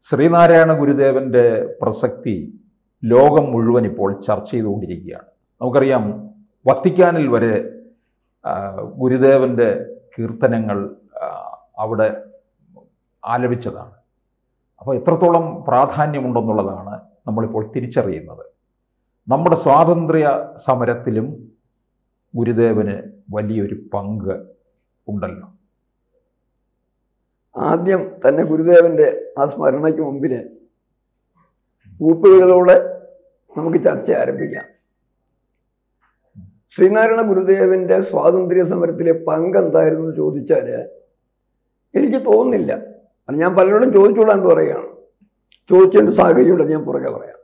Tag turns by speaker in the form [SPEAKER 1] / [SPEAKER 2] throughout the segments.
[SPEAKER 1] ശ്രീനാരായണ ഗുരുദേവന്റെ പ്രസക്തി ലോകം മുഴുവൻ ഇപ്പോൾ ചർച്ച ചെയ്തുകൊണ്ടിരിക്കുകയാണ്. നമുക്കറിയാം, വത്തിക്കാനിൽ വരെ ഗുരുദേവന്റെ കീർത്തനങ്ങൾ അവിടെ ആലപിച്ചതാണ്. അപ്പോൾ എത്രത്തോളം പ്രാധാന്യമുണ്ടെന്നുള്ളതാണ് നമ്മളിപ്പോൾ തിരിച്ചറിയുന്നത്. നമ്മുടെ സ്വാതന്ത്ര്യ സമരത്തിലും ഗുരുദേവന് വലിയൊരു പങ്ക് ഉണ്ടല്ലോ.
[SPEAKER 2] ആദ്യം തന്നെ ഗുരുദേവന്റെ ആ സ്മരണയ്ക്ക് മുമ്പിൽ ഊപ്പുകളോടെ നമുക്ക് ചർച്ച ആരംഭിക്കാം. ശ്രീനാരായണ ഗുരുദേവന്റെ സ്വാതന്ത്ര്യ സമരത്തിലെ പങ്ക് എന്തായിരുന്നു എന്ന് ചോദിച്ചാൽ എനിക്ക് തോന്നുന്നില്ല. അത് ഞാൻ പലരോടും ചോദിച്ചുകൊള്ളാണ്ട് പറയുകയാണ്. ചോദിച്ചതിൻ്റെ സാഹചര്യമുണ്ട്, ഞാൻ പുറകെ പറയാം.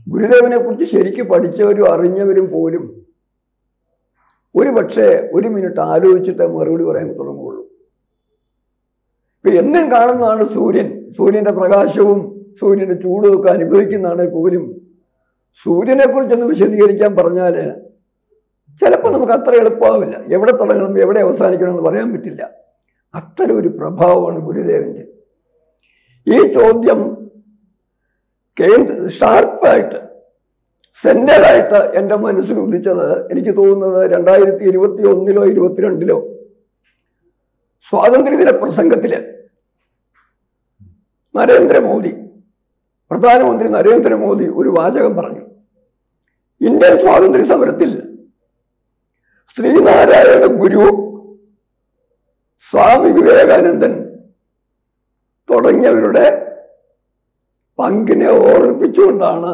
[SPEAKER 2] ഗുരുദേവനെ കുറിച്ച് ശരിക്കും പഠിച്ചവരും അറിഞ്ഞവരും പോലും ഒരു പക്ഷേ ഒരു മിനിറ്റ് ആലോചിച്ചിട്ട് മറുപടി പറയാൻ തുടങ്ങുകയുള്ളൂ. ഇപ്പം എന്നും കാണുന്നതാണ് സൂര്യൻ്റെ പ്രകാശവും സൂര്യൻ്റെ ചൂടും ഒക്കെ അനുഭവിക്കുന്നതാണ് പോലും സൂര്യനെ കുറിച്ചൊന്ന് വിശദീകരിക്കാൻ പറഞ്ഞാൽ ചിലപ്പോൾ നമുക്ക് അത്ര എളുപ്പമാവില്ല. എവിടെ തുടങ്ങണം എവിടെ അവസാനിക്കണം എന്ന് പറയാൻ പറ്റില്ല. അത്തരം ഒരു പ്രഭാവമാണ് ഗുരുദേവൻ്റെ. ഈ ചോദ്യം ഷാർപ്പായിട്ട് സെന്ററായിട്ട് എൻ്റെ മനസ്സിൽ ഉദിച്ചത് എനിക്ക് തോന്നുന്നത് 2021 22 സ്വാതന്ത്ര്യദിന പ്രസംഗത്തിൽ പ്രധാനമന്ത്രി നരേന്ദ്രമോദി ഒരു വാചകം പറഞ്ഞു. ഇന്ത്യൻ സ്വാതന്ത്ര്യ സമരത്തിൽ ശ്രീനാരായണ ഗുരു, സ്വാമി വിവേകാനന്ദൻ തുടങ്ങിയവരുടെ പങ്കിനെ ഓർമ്മിപ്പിച്ചുകൊണ്ടാണ്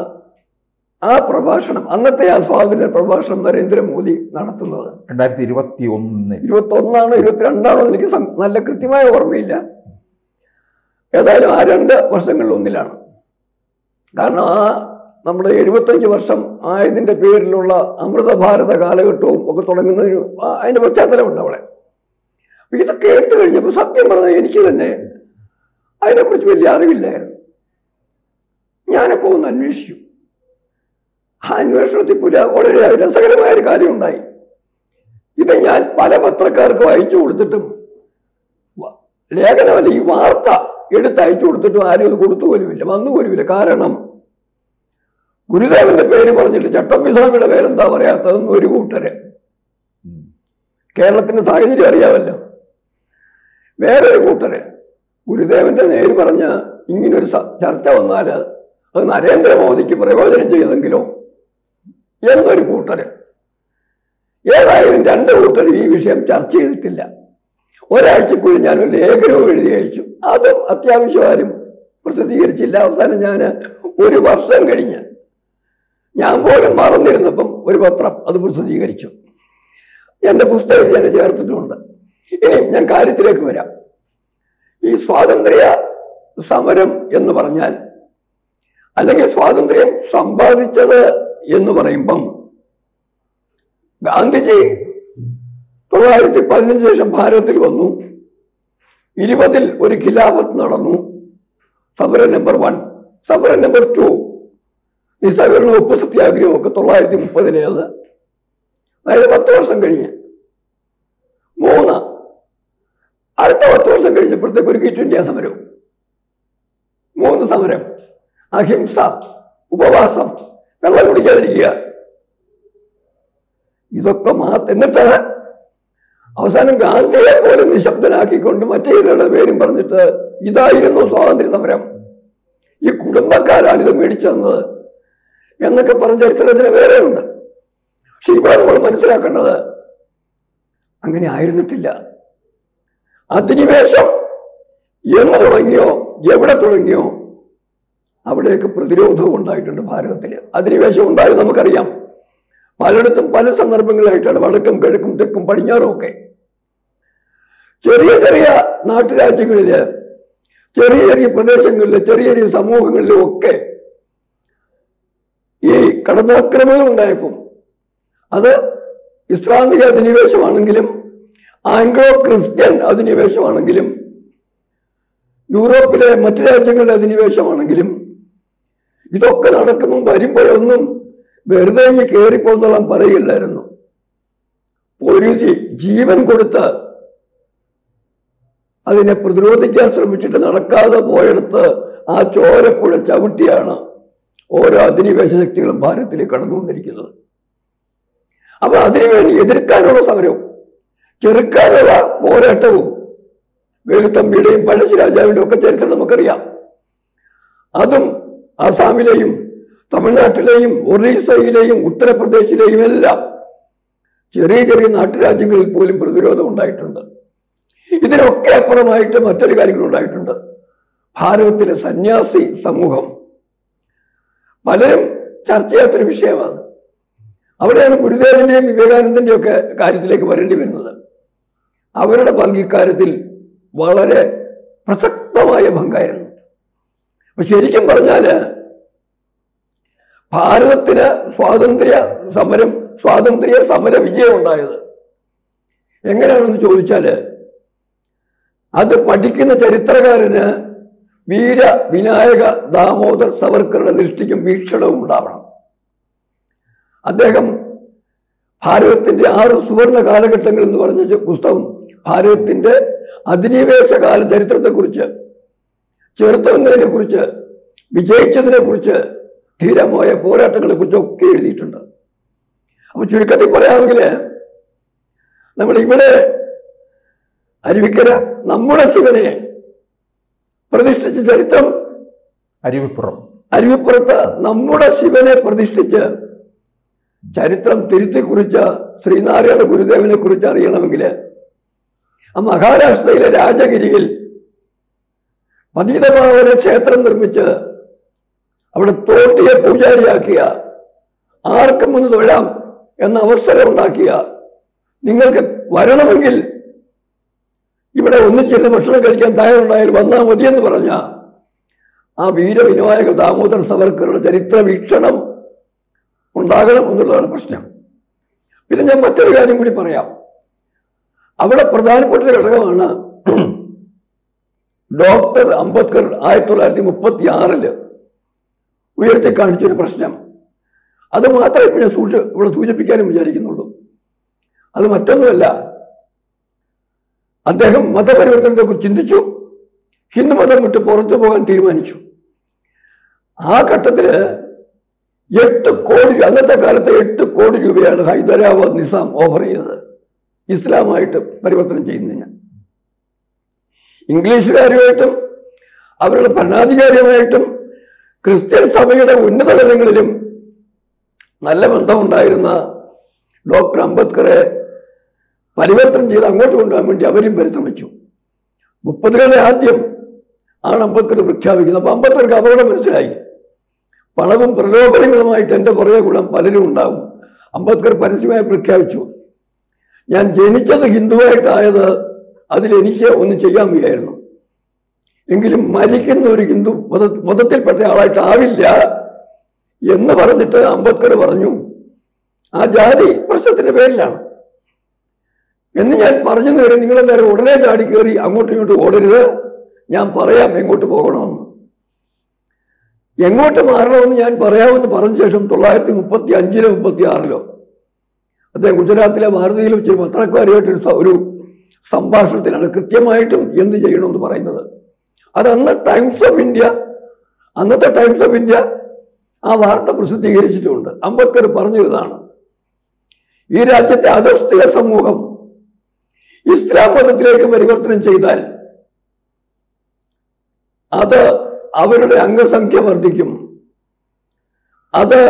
[SPEAKER 2] ആ പ്രഭാഷണം, അന്നത്തെ ആ സ്വാതന്ത്ര്യ പ്രഭാഷണം നരേന്ദ്രമോദി നടത്തുന്നത്.
[SPEAKER 1] 2021
[SPEAKER 2] 21 22 എനിക്ക് നല്ല കൃത്യമായ ഓർമ്മയില്ല. ഏതായാലും ആ 2 വർഷങ്ങളിലൊന്നിലാണ്. കാരണം ആ നമ്മുടെ 75 വർഷം ആയതിൻ്റെ പേരിലുള്ള അമൃത ഭാരത കാലഘട്ടവും ഒക്കെ തുടങ്ങുന്നതിന് അതിൻ്റെ പശ്ചാത്തലമുണ്ട് അവിടെ. ഇത് കേട്ട് കഴിഞ്ഞപ്പോൾ സത്യം പറഞ്ഞാൽ എനിക്ക് തന്നെ അതിനെക്കുറിച്ച് വലിയ അറിവില്ലായിരുന്നു. ഞാനപ്പോൾ ഒന്ന് അന്വേഷിച്ചു. ആ അന്വേഷണത്തിൽ വളരെ രസകരമായ ഒരു കാര്യം ഉണ്ടായി. ഇത് ഞാൻ പല പത്രക്കാർക്കും അയച്ചു കൊടുത്തിട്ടും ലേഖനമല്ല, ഈ വാർത്ത എടുത്ത് അയച്ചു കൊടുത്തിട്ടും ആരും ഇത് കൊടുത്തു പോലുമില്ല, വന്നു പോലുമില്ല. കാരണം ഗുരുദേവന്റെ പേര് പറഞ്ഞിട്ട് ചട്ടമ്പിസ്വാമിയുടെ പേരെന്താ പറയാത്തതെന്ന് ഒരു കൂട്ടര്. കേരളത്തിന്റെ സാഹചര്യം അറിയാമല്ലോ. വേറൊരു കൂട്ടര് ഗുരുദേവന്റെ നേര് പറഞ്ഞ് ഇങ്ങനൊരു ചർച്ച വന്നാൽ അത് നരേന്ദ്രമോദിക്ക് പ്രയോജനം ചെയ്തെങ്കിലോ എന്നൊരു കൂട്ടര്. ഏതായാലും 2 കൂട്ടർ ഈ വിഷയം ചർച്ച ചെയ്തിട്ടില്ല. ഒരാഴ്ചക്കുള്ളിൽ ഞാനൊരു ലേഖനവും എഴുതി അയച്ചു. അതും അത്യാവശ്യം ആരും പ്രസിദ്ധീകരിച്ചില്ല. അവസാനം ഞാൻ 1 വർഷം കഴിഞ്ഞ് ഞാൻ പോലും മറന്നിരുന്നപ്പം ഒരു പത്രം അത് പ്രസിദ്ധീകരിച്ചു. എൻ്റെ പുസ്തകത്തിൽ ഞാൻ ചേർത്തിട്ടുമുണ്ട്. ഇനി ഞാൻ കാര്യത്തിലേക്ക് വരാം. ഈ സ്വാതന്ത്ര്യ സമരം എന്ന് പറഞ്ഞാൽ, അല്ലെങ്കിൽ സ്വാതന്ത്ര്യം സമ്പാദിച്ചത് എന്ന് പറയുമ്പം, ഗാന്ധിജി 1915 ശേഷം ഭാരതത്തിൽ വന്നു. 20 ഒരു ഖിലാഫത്ത് നടന്നു. സമരം നമ്പർ 1, സമരം നമ്പർ 2 നിസ്സഹകരണ ഉപ്പ് സത്യാഗ്രഹം ഒക്കെ 1930 അതായത് 10 വർഷം കഴിഞ്ഞ്. 3 അടുത്ത 10 വർഷം കഴിഞ്ഞപ്പോഴത്തേക്ക് ഒരു ക്വിറ്റ് ഇന്ത്യ സമരവും. 3 സമരം: അഹിംസ, ഉപവാസം, വെള്ളം കുടിക്കാതിരിക്കുക. ഇതൊക്കെ എന്നിട്ട് അവസാനം ഗാന്ധിയെ പോലും നിശബ്ദനാക്കിക്കൊണ്ട് മറ്റേ ഇവരുടെ പേരും പറഞ്ഞിട്ട് ഇതായിരുന്നു സ്വാതന്ത്ര്യ സമരം, ഈ കുടുംബക്കാരാണ് ഇത് മേടിച്ചു തന്നത് എന്നൊക്കെ പറഞ്ഞ ചരിത്രത്തിന് വേറെ ഉണ്ട്. പക്ഷെ ഇവിടെ നമ്മൾ മനസ്സിലാക്കേണ്ടത് അങ്ങനെ ആയിരുന്നിട്ടില്ല. അധിനിവേശം എന്ന് തുടങ്ങിയോ എവിടെ തുടങ്ങിയോ അവിടെയൊക്കെ പ്രതിരോധവും ഉണ്ടായിട്ടുണ്ട് ഭാരതത്തിൽ. അധിനിവേശം ഉണ്ടായത് നമുക്കറിയാം. പലയിടത്തും പല സന്ദർഭങ്ങളായിട്ടാണ്, വടക്കും കിഴക്കും തെക്കും പടിഞ്ഞാറും ഒക്കെ. ചെറിയ ചെറിയ നാട്ടുരാജ്യങ്ങളിൽ, ചെറിയ ചെറിയ പ്രദേശങ്ങളിൽ, ചെറിയ ചെറിയ സമൂഹങ്ങളിലും ഒക്കെ ഈ കടന്നാക്രമണം ഉണ്ടായപ്പോൾ അത് ഇസ്ലാമിക അധിനിവേശമാണെങ്കിലും ആംഗ്ലോ ക്രിസ്ത്യൻ അധിനിവേശമാണെങ്കിലും യൂറോപ്പിലെ മറ്റു രാജ്യങ്ങളുടെ അധിനിവേശമാണെങ്കിലും ഇതൊക്കെ നടക്കുന്നു. വരുമ്പോഴൊന്നും വെറുതെ കയറിപ്പോന്നോളം പറയില്ലായിരുന്നു. ഒരു ജീവൻ കൊടുത്ത് അതിനെ പ്രതിരോധിക്കാൻ ശ്രമിച്ചിട്ട് നടക്കാതെ പോയെടുത്ത് ആ ചോരപ്പുഴ ചവിട്ടിയാണ് ഓരോ അധിനിവേശ ശക്തികളും ഭാരതത്തിലേക്ക് കടന്നുകൊണ്ടിരിക്കുന്നത്. അപ്പൊ അതിനുവേണ്ടി എതിർക്കാനുള്ള സമരവും ചെറുക്കാനുള്ള പോരാട്ടവും വേലുത്തമ്പിയുടെയും പഴശ്ശിരാജാവിന്റെ ഒക്കെ ചരിത്രം നമുക്കറിയാം. അതും ആസാമിലെയും തമിഴ്നാട്ടിലെയും ഒറീസയിലെയും ഉത്തർപ്രദേശിലെയും എല്ലാം ചെറിയ ചെറിയ നാട്ടുരാജ്യങ്ങളിൽ പോലും പ്രതിരോധം ഉണ്ടായിട്ടുണ്ട്. ഇതിനൊക്കെ അപ്പുറമായിട്ട് മറ്റൊരു കാര്യങ്ങൾ ഉണ്ടായിട്ടുണ്ട്. ഭാരതത്തിലെ സന്യാസി സമൂഹം പലരും ചർച്ച ചെയ്യാത്തൊരു വിഷയമാണ്. അവിടെയാണ് ഗുരുദേവന്റെയും വിവേകാനന്ദന്റെയും ഒക്കെ കാര്യത്തിലേക്ക് വരേണ്ടി വരുന്നത്. അവരുടെ പങ്കിക്കാര്യത്തിൽ വളരെ പ്രസക്തമായ പങ്കായിരുന്നു. അപ്പൊ ശരിക്കും പറഞ്ഞാല് ഭാരതത്തിന് സ്വാതന്ത്ര്യ സമര വിജയം ഉണ്ടായത് എങ്ങനെയാണെന്ന് ചോദിച്ചാല് അത് പഠിക്കുന്ന ചരിത്രകാരന് വീര വിനായക ദാമോദർ സവർക്കറുടെ ദൃഷ്ടിക്കും വീക്ഷണവും ഉണ്ടാവണം. അദ്ദേഹം ഭാരതത്തിന്റെ 6 സുവർണ കാലഘട്ടങ്ങൾ എന്ന് പറഞ്ഞ പുസ്തകം ഭാരതത്തിന്റെ അധിനിവേശ കാല ചരിത്രത്തെക്കുറിച്ച്, ചെറുത്തുവന്നതിനെ കുറിച്ച്, വിജയിച്ചതിനെ കുറിച്ച്, ധീരമായ പോരാട്ടങ്ങളെ കുറിച്ചൊക്കെ എഴുതിയിട്ടുണ്ട്. അപ്പൊ ചുരുക്കത്തിൽ പറയാമെങ്കിൽ നമ്മൾ ഇവിടെ അരുവിക്കര നമ്മുടെ ശിവനെ പ്രതിഷ്ഠിച്ച ചരിത്രം, അരുവിപ്പുറത്ത് നമ്മുടെ ശിവനെ പ്രതിഷ്ഠിച്ച് ചരിത്രം തിരുത്തി കുറിച്ച ശ്രീനാരായണ ഗുരുദേവനെ കുറിച്ച് അറിയണമെങ്കിൽ ആ മഹാരാഷ്ട്രയിലെ രാജഗിരിയിൽ പതിതപാവന ക്ഷേത്രം നിർമ്മിച്ച് അവിടെ തോട്ടിയെ പൂജാരിയാക്കിയ, ആർക്കും ഒന്ന് തൊഴാം എന്ന അവസരം ഉണ്ടാക്കിയ, നിങ്ങൾക്ക് വരണമെങ്കിൽ ഇവിടെ ഒന്നിച്ചിരുന്ന് ഭക്ഷണം കഴിക്കാൻ തയ്യാറുണ്ടായാൽ വന്നാൽ മതിയെന്ന് പറഞ്ഞ ആ വീരവിനായക ദാമോദർ സവർക്കറുടെ ചരിത്ര വീക്ഷണം ഉണ്ടാകണം എന്നുള്ളതാണ് പ്രശ്നം. പിന്നെ ഞാൻ മറ്റൊരു കാര്യം കൂടി പറയാം. അവിടെ പ്രധാനപ്പെട്ട ഒരു ഘടകമാണ് ഡോക്ടർ അംബേദ്കർ 1936 ഉയർത്തി കാണിച്ചൊരു പ്രശ്നം. അത് മാത്രമേ ഞാൻ ഇവിടെ സൂചിപ്പിക്കാനും വിചാരിക്കുന്നുള്ളൂ. അത് മറ്റൊന്നുമല്ല, അദ്ദേഹം മതപരിവർത്തനത്തെ കുറിച്ച് ചിന്തിച്ചു, ഹിന്ദുമതം വിട്ട് പുറത്തു പോകാൻ തീരുമാനിച്ചു. ആ ഘട്ടത്തില് 8 കോടി, അന്നത്തെ കാലത്ത് 8 കോടി രൂപയാണ് ഹൈദരാബാദ് നിസാം ഓഫർ ചെയ്തത് ഇസ്ലാമായിട്ട് പരിവർത്തനം ചെയ്യുന്നതിന്. ഇംഗ്ലീഷുകാരുമായിട്ടും അവരുടെ ഭരണാധികാരിയുമായിട്ടും ക്രിസ്ത്യൻ സഭയുടെ ഉന്നത തലങ്ങളിലും നല്ല ബന്ധമുണ്ടായിരുന്ന ഡോക്ടർ അംബേദ്കറെ പരിവർത്തനം ചെയ്ത് അങ്ങോട്ട് കൊണ്ടുപോകാൻ വേണ്ടി അവരും പരിശ്രമിച്ചു. 30കളുടെ ആദ്യം ആണ് അംബേദ്കർ പ്രഖ്യാപിക്കുന്നത്. അപ്പൊ അംബേദ്കർക്ക് അപകടം മനസ്സിലായി. പണവും പ്രലോഭനങ്ങളുമായിട്ട് എൻ്റെ പുറകെ കൂടെ പലരും ഉണ്ടാവും. അംബേദ്കർ പരസ്യമായി പ്രഖ്യാപിച്ചു, ഞാൻ ജനിച്ചത് ഹിന്ദുവായിട്ടായത് അതിലെനിക്ക് ഒന്നും ചെയ്യാൻ വയ്യായിരുന്നു, എങ്കിലും മരിക്കുന്ന ഒരു ഹിന്ദു മതത്തിൽപ്പെട്ട ആളായിട്ടാവില്ല എന്ന് പറഞ്ഞിട്ട് അംബേദ്കർ പറഞ്ഞു, ആ ജാതി പ്രശ്നത്തിന്റെ പേരിലാണ് എന്ന് ഞാൻ പറഞ്ഞു തരും. നിങ്ങളെല്ലാവരും ഉടനെ ചാടി കയറി അങ്ങോട്ടും ഇങ്ങോട്ടും ഓടരുത്, ഞാൻ പറയാം എങ്ങോട്ട് പോകണമെന്ന്, എങ്ങോട്ട് മാറണമെന്ന് ഞാൻ പറയാമെന്ന് പറഞ്ഞ ശേഷം 1935 36 അദ്ദേഹം ഗുജറാത്തിലെ ഭാരതിയിൽ വെച്ച് പത്രക്കാരുമായിട്ട് ഒരു സംഭാഷണത്തിലാണ് കൃത്യമായിട്ടും എന്ത് ചെയ്യണമെന്ന് പറയുന്നത്. അത് അന്നത്തെ ടൈംസ് ഓഫ് ഇന്ത്യ ആ വാർത്ത പ്രസിദ്ധീകരിച്ചിട്ടുണ്ട്. അംബേദ്കർ പറഞ്ഞു ഇതാണ്, ഈ രാജ്യത്തെ അധസ്ഥിത സമൂഹം ഇസ്ലാം മതത്തിലേക്ക് പരിവർത്തനം ചെയ്താൽ അത് അവരുടെ അംഗസംഖ്യ വർദ്ധിക്കും, അത്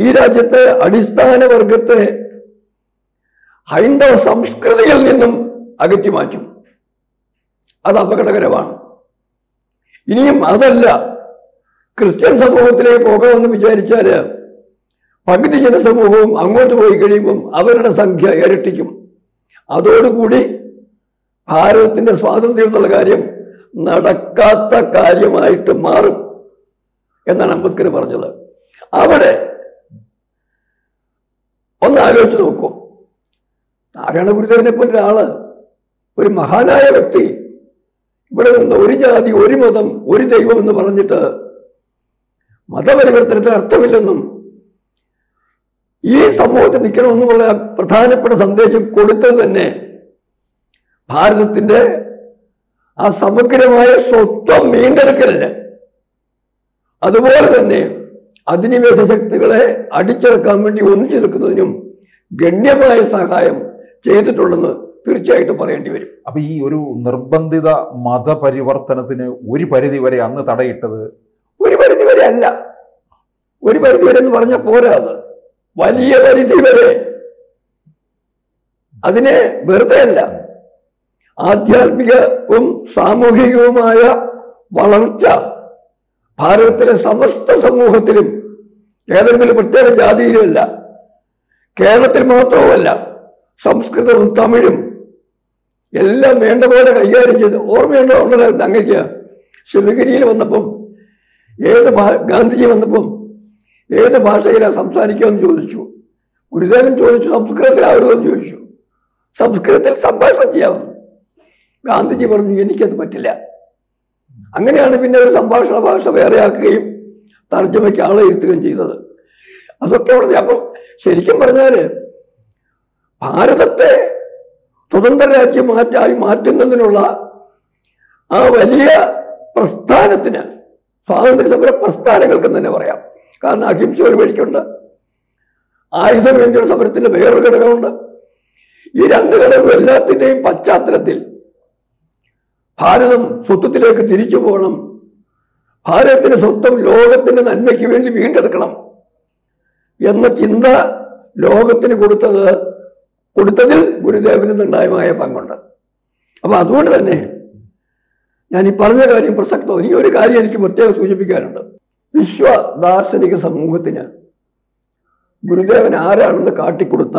[SPEAKER 2] ഈ രാജ്യത്തെ അടിസ്ഥാന വർഗത്തെ ഹൈന്ദവ സംസ്കൃതിയിൽ നിന്നും അകറ്റി മാറ്റും, അത് അപകടകരമാണ്. ഇനിയും അതല്ല, ക്രിസ്ത്യൻ സമൂഹത്തിലേക്ക് പോകാമെന്ന് വിചാരിച്ചാൽ പകുതി ജനസമൂഹവും അങ്ങോട്ട് പോയി കഴിയുമ്പം അവരുടെ സംഖ്യ ഇരട്ടിക്കും, അതോടുകൂടി ഭാരതത്തിന്റെ സ്വാതന്ത്ര്യം എന്നുള്ള കാര്യം നടക്കാത്ത കാര്യമായിട്ട് മാറും എന്നാണ് അംബേദ്കർ പറഞ്ഞത്. അവിടെ ഒന്ന് ആലോചിച്ച് നോക്കൂ, നാരായണ ഗുരുദേവനെ പോലെ ഒരാള്, ഒരു മഹാനായ വ്യക്തി ഇവിടെ നിന്ന് ഒരു ജാതി, ഒരു മതം, ഒരു ദൈവം എന്ന് പറഞ്ഞിട്ട് മതപരിവർത്തനത്തിന് അർത്ഥമില്ലെന്നും ഈ സമൂഹത്തിൽ നിൽക്കണമെന്നുമുള്ള പ്രധാനപ്പെട്ട സന്ദേശം കൊടുത്തത് തന്നെ ഭാരതത്തിന്റെ ആ സമഗ്രമായ സ്വത്വം വീണ്ടെടുക്കലിന്, അതുപോലെ തന്നെ അധിനിവേശ ശക്തികളെ അടിച്ചിറക്കാൻ വേണ്ടി ഒന്നിച്ചു നിൽക്കുന്നതിനും ഗണ്യമായ സഹായം ചെയ്തിട്ടുണ്ടെന്ന് തീർച്ചയായിട്ടും പറയേണ്ടി വരും.
[SPEAKER 1] അപ്പൊ ഈ ഒരു നിർബന്ധിത മതപരിവർത്തനത്തിന് ഒരു പരിധി വരെ അന്ന് തടയിട്ടത്?
[SPEAKER 2] ഒരു പരിധി വരെ അല്ല, ഒരു പരിധി വരെ എന്ന് പറഞ്ഞാൽ പോരാ, അത് വലിയ പരിധി വരെ. അതിനെ വെറുതെ അല്ല, ആധ്യാത്മികവും സാമൂഹികവുമായ വളർച്ച ഭാരതത്തിലെ സമസ്ത സമൂഹത്തിലും, ഏതെങ്കിലും പ്രത്യേക ജാതിയിലുമല്ല, കേരളത്തിൽ മാത്രവുമല്ല, സംസ്കൃതവും തമിഴും എല്ലാം വേണ്ട പോലെ കൈകാര്യം ചെയ്ത്. ഓർമ്മയുണ്ടോ അങ്ങക്ക് ശിവഗിരിയിൽ വന്നപ്പം ഗാന്ധിജി വന്നപ്പം ഏത് ഭാഷയിലാണ് സംസാരിക്കാമെന്ന് ചോദിച്ചു. ഗുരുദേവൻ ചോദിച്ചു സംസ്കൃതത്തിലാവരുതെന്ന് ചോദിച്ചു. സംസ്കൃതത്തിൽ സംഭാഷണം ചെയ്യാമെന്ന്. ഗാന്ധിജി പറഞ്ഞു എനിക്കത് പറ്റില്ല. അങ്ങനെയാണ് പിന്നെ ഒരു സംഭാഷണ ഭാഷ വേറെയാക്കുകയും തർജ്ജമയ്ക്ക് ആളെ ഇരുത്തുകയും ചെയ്തത്. അതൊക്കെ അവിടെ. അപ്പം ശരിക്കും പറഞ്ഞാല് ഭാരതത്തെ സ്വതന്ത്ര രാജ്യം മാറ്റുന്നതിനുള്ള ആ വലിയ പ്രസ്ഥാനത്തിന്, സ്വാതന്ത്ര്യ സമര പ്രസ്ഥാനങ്ങൾക്ക് തന്നെ പറയാം. കാരണം അഹിംസ ഒരു വഴിക്കുണ്ട്, ആയുധം വേണ്ടിയുള്ള സമരത്തിന്റെ വേറൊരു ഘടകമുണ്ട്. ഈ രണ്ട് ഘടകവും എല്ലാത്തിൻ്റെയും പശ്ചാത്തലത്തിൽ ഭാരതം സ്വത്വത്തിലേക്ക് തിരിച്ചു പോകണം, ഭാരതത്തിന്റെ സ്വത്വം ലോകത്തിന്റെ നന്മയ്ക്ക് വേണ്ടി വീണ്ടെടുക്കണം എന്ന ചിന്ത ലോകത്തിന് കൊടുത്തതിൽ ഗുരുദേവന് നിർണായകമായ പങ്കുണ്ട്. അപ്പൊ അതുകൊണ്ട് തന്നെ ഞാൻ ഈ പറഞ്ഞ കാര്യം പ്രസക്തം. ഈ ഒരു കാര്യം എനിക്ക് പ്രത്യേകം സൂചിപ്പിക്കാനുണ്ട്. വിശ്വ ദാർശനിക സമൂഹത്തിന് ഗുരുദേവൻ ആരാണെന്ന് കാട്ടിക്കൊടുത്ത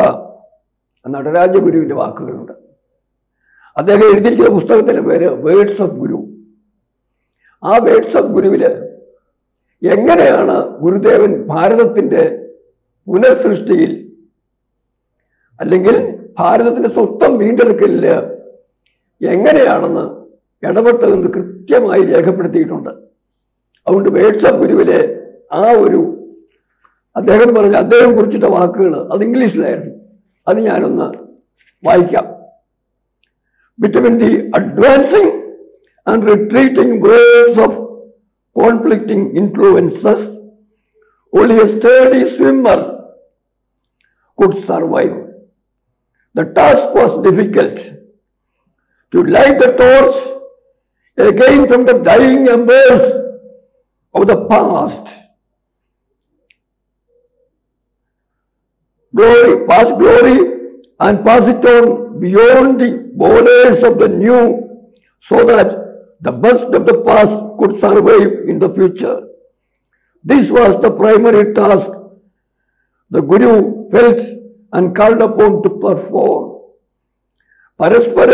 [SPEAKER 2] നടരാജ ഗുരുവിന്റെ വാക്കുകളുണ്ട്. അദ്ദേഹം എഴുതിയിരിക്കുന്ന പുസ്തകത്തിന്റെ പേര് വേർഡ്സ് ഓഫ് ഗുരു. ആ വേർഡ്സ് ഓഫ് ഗുരുവില് എങ്ങനെയാണ് ഗുരുദേവൻ ഭാരതത്തിന്റെ പുനഃസൃഷ്ടിയിൽ അല്ലെങ്കിൽ ഭാരതത്തിന്റെ സ്വത്വം വീണ്ടെടുക്കലില് എങ്ങനെയാണെന്ന് ഇടപെട്ടതെന്ന് കൃത്യമായി രേഖപ്പെടുത്തിയിട്ടുണ്ട്. അതുകൊണ്ട് വേർഡ്സ് ഓഫ് ഗുരുവിലെ ആ ഒരു അദ്ദേഹം കുറിച്ചിട്ട വാക്കുകൾ അത് ഇംഗ്ലീഷിലായിരുന്നു. അത് ഞാനൊന്ന് വായിക്കാം. Between the advancing and retreating waves of conflicting influences, only a sturdy swimmer could survive. The task was difficult. To light the torch again from the dying embers of the past. Past glory, and pass it on beyond the borders of the new, so that the best of the past could survive in the future. This was the primary task the Guru felt and called upon to perform. പരസ്പര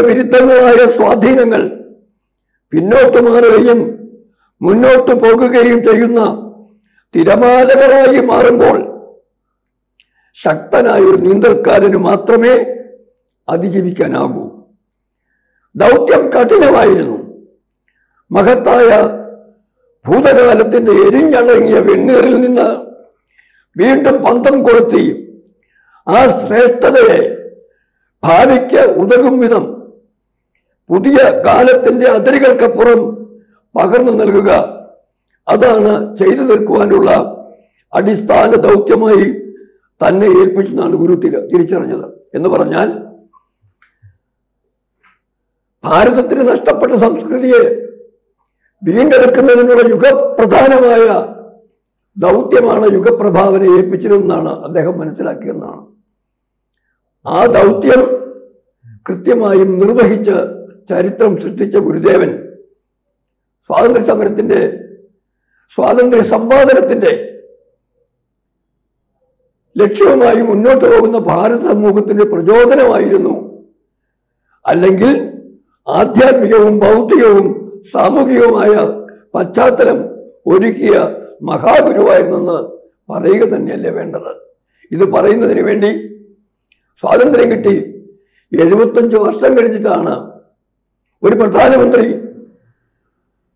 [SPEAKER 2] വിരുദ്ധങ്ങളായ സ്വാധീനങ്ങൾ പിന്നോട്ട് മാറുകയും മുന്നോട്ട് പോകുകയും ചെയ്യുന്ന തിരമാലകളായി മാറുമ്പോൾ ശക്തനായ ഒരു നീന്തൽക്കാരന് മാത്രമേ അതിജീവിക്കാനാകൂ. ദൗത്യം കഠിനമായിരുന്നു. മഹത്തായ ഭൂതകാലത്തിന്റെ എരിഞ്ഞടങ്ങിയ വെണ്ണീറിൽ നിന്ന് വീണ്ടും പന്തം കൊളുത്തി ആ ശ്രേഷ്ഠതയെ ഭാവിക്ക് ഉതകും വിധം പുതിയ കാലത്തിന്റെ അതിരുകൾക്കപ്പുറം പകർന്നു നൽകുക, അതാണ് ചെയ്തു തീർക്കുവാനുള്ള അടിസ്ഥാന ദൗത്യമായി തന്നെ ഏൽപ്പിച്ചെന്നാണ് ഗുരു തിരിച്ചറിഞ്ഞത്. എന്ന് പറഞ്ഞാൽ ഭാരതത്തിന് നഷ്ടപ്പെട്ട സംസ്കൃതിയെ വീണ്ടെടുക്കുന്നതിനുള്ള യുഗപ്രധാനമായ ദൗത്യമാണ് യുഗപ്രഭാവനെ ഏൽപ്പിച്ചിരുന്നതാണ് അദ്ദേഹം മനസ്സിലാക്കിയെന്നാണ്. ആ ദൗത്യം കൃത്യമായും നിർവഹിച്ച് ചരിത്രം സൃഷ്ടിച്ച ഗുരുദേവൻ സ്വാതന്ത്ര്യ സമ്പാദനത്തിന്റെ ലക്ഷ്യവുമായി മുന്നോട്ട് പോകുന്ന ഭാരത സമൂഹത്തിന്റെ പ്രചോദനമായിരുന്നു, അല്ലെങ്കിൽ ആധ്യാത്മികവും ബൗദ്ധികവും സാമൂഹികവുമായ പശ്ചാത്തലം ഒരുക്കിയ മഹാഗുരുവായിരുന്നെന്ന് പറയുക തന്നെയല്ലേ വേണ്ടത്. ഇത് പറയുന്നതിന് വേണ്ടി സ്വാതന്ത്ര്യം കിട്ടി 75 വർഷം കഴിഞ്ഞിട്ടാണ് ഒരു പ്രധാനമന്ത്രി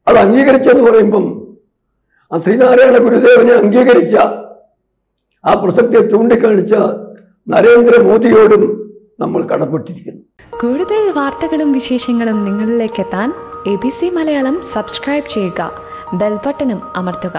[SPEAKER 2] അത് അംഗീകരിച്ചെന്ന് പറയുമ്പം ആ ശ്രീനാരായണ ഗുരുദേവനെ അംഗീകരിച്ച ആ പ്രസക്തിയെ ചൂണ്ടിക്കാണിച്ച നരേന്ദ്രമോദിയോടും നമ്മൾ കടപ്പെട്ടിരിക്കുന്നു.
[SPEAKER 3] കൂടുതൽ വാർത്തകളും വിശേഷങ്ങളും നിങ്ങളിലേക്ക് എത്താൻ ABC മലയാളം സബ്സ്ക്രൈബ് ചെയ്യുക, ബെൽബട്ടനും അമർത്തുക.